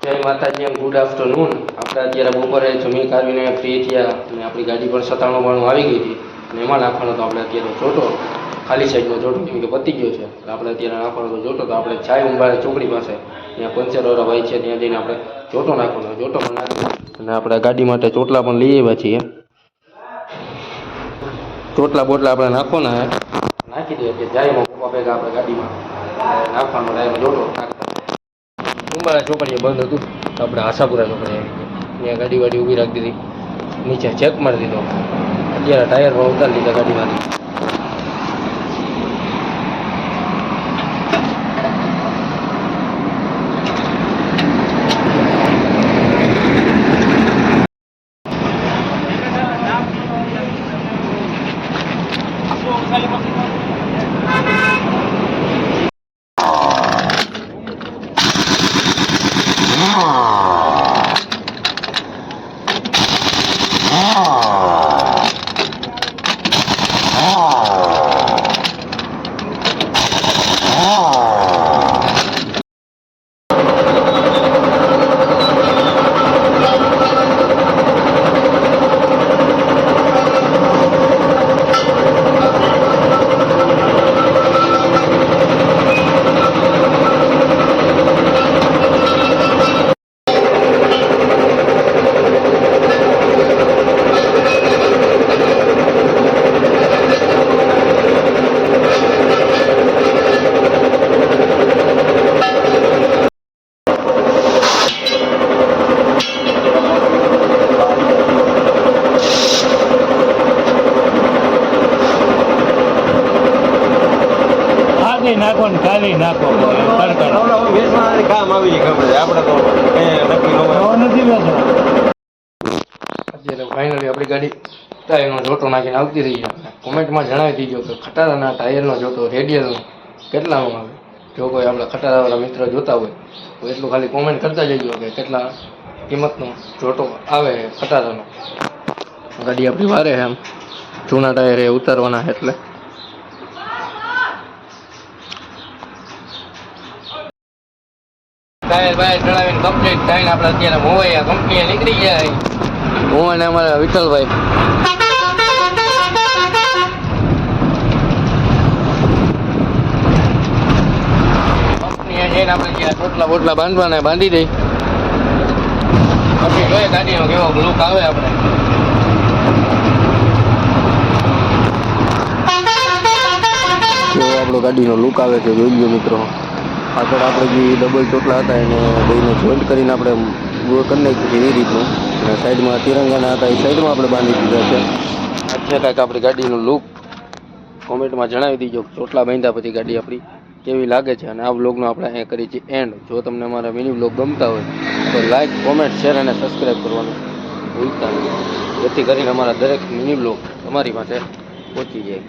જય માતાજી એમ good afternoon. આપણે અત્યારે બપોરે જમી કાઢીને ફ્રી થયા અને આપણી ગાડી પર 97 આવી ગઈ હતી અને એમાં નાખવાનો તો આપણે અત્યારે જોટો ખાલી સાઈડનો જોટો કેમ કે પતી ગયો છે એટલે આપણે અત્યારે નાખવાનો તો જોટો. તો આપણે ચાય ઉંબાળે ચોકડી પાસે ત્યાં પંચરવાળા ભાઈ છે ત્યાં જઈને આપણે જોટો નાખવાનો. જોટો પણ નાખી અને આપણે ગાડી માટે ચોટલા પણ લઈ આવ્યા છીએ. ચોટલા બોટલા આપણે નાખવાના નાખી દઈએ કે જાય પપ્પા ભેગા આપણે ગાડીમાં નાખવાનો ડાયમાં જોટો ઉંબાળા ચોકડીએ બંધ હતું તો આપણે આશાપુરા ચોકડી આવી ગયા. ત્યાં ગાડી વાડી ઊભી રાખી દીધી, નીચે ચેક મારી દીધો. અત્યારે ટાયર પણ ઉતારી લીધા ગાડીમાંથી. નાખો ને ખાલી નાખો કામ આવી જાય ખબર આપણે તો નક્કી નથી અત્યારે ફાઇનલી આપણી ગાડી ટાયરનો જોટો નાખીને આવતી રહી છે. કોમેન્ટમાં જણાવી દીજો કે ખટારાના ટાયરનો જોટો રેડિયલનો કેટલાનો આવે. જો કોઈ આપણા ખટારાવાળા મિત્ર જોતા હોય તો એટલું ખાલી કોમેન્ટ કરતા જજો કે કેટલા કિંમતનો જોટો આવે ખટારાનો. ગાડી આપણી વારે એમ જૂના ટાયર એ ઉતારવાના એટલે ટાયર બાયર ચડાવીને કમ્પ્લીટ થઈને આપણે અત્યારે મોવાઈ કંપનીએ નીકળી ગયા. હું અને અમારા વિઠ્ઠલભાઈ કંપનીએ જઈને આપણે જ્યાં ચોટલા બોટલા બાંધવાના બાંધી દઈ. પછી જોઈએ ગાડીનો કેવો લુક આવે. આપણે કેવો આપણો ગાડીનો લુક આવે છે જોઈ લો મિત્રો. આગળ આપણે જે ડબલ ચોટલા હતા એને બેને જોઈન્ટ કરીને આપણે કરી નાખ્યું છે એ રીતનું. અને સાઈડમાં તિરંગાના હતા એ સાઈડમાં આપણે બાંધી દીધા છે. આ છે કાંઈક આપણી ગાડીનું લુક. કોમેન્ટમાં જણાવી દીજો ચોટલા બાંધ્યા પછી ગાડી આપણી કેવી લાગે છે. અને આ વ્લોગનો આપણે અહીંયા કરીએ છીએ એન્ડ. જો તમને અમારા મિની વ્લોગ ગમતા હોય તો લાઇક કોમેન્ટ શેર અને સબસ્ક્રાઈબ કરવાનું ભૂલતા નહીં, જેથી કરીને અમારા દરેક મિની વ્લોગ તમારી પાસે પહોંચી જાય.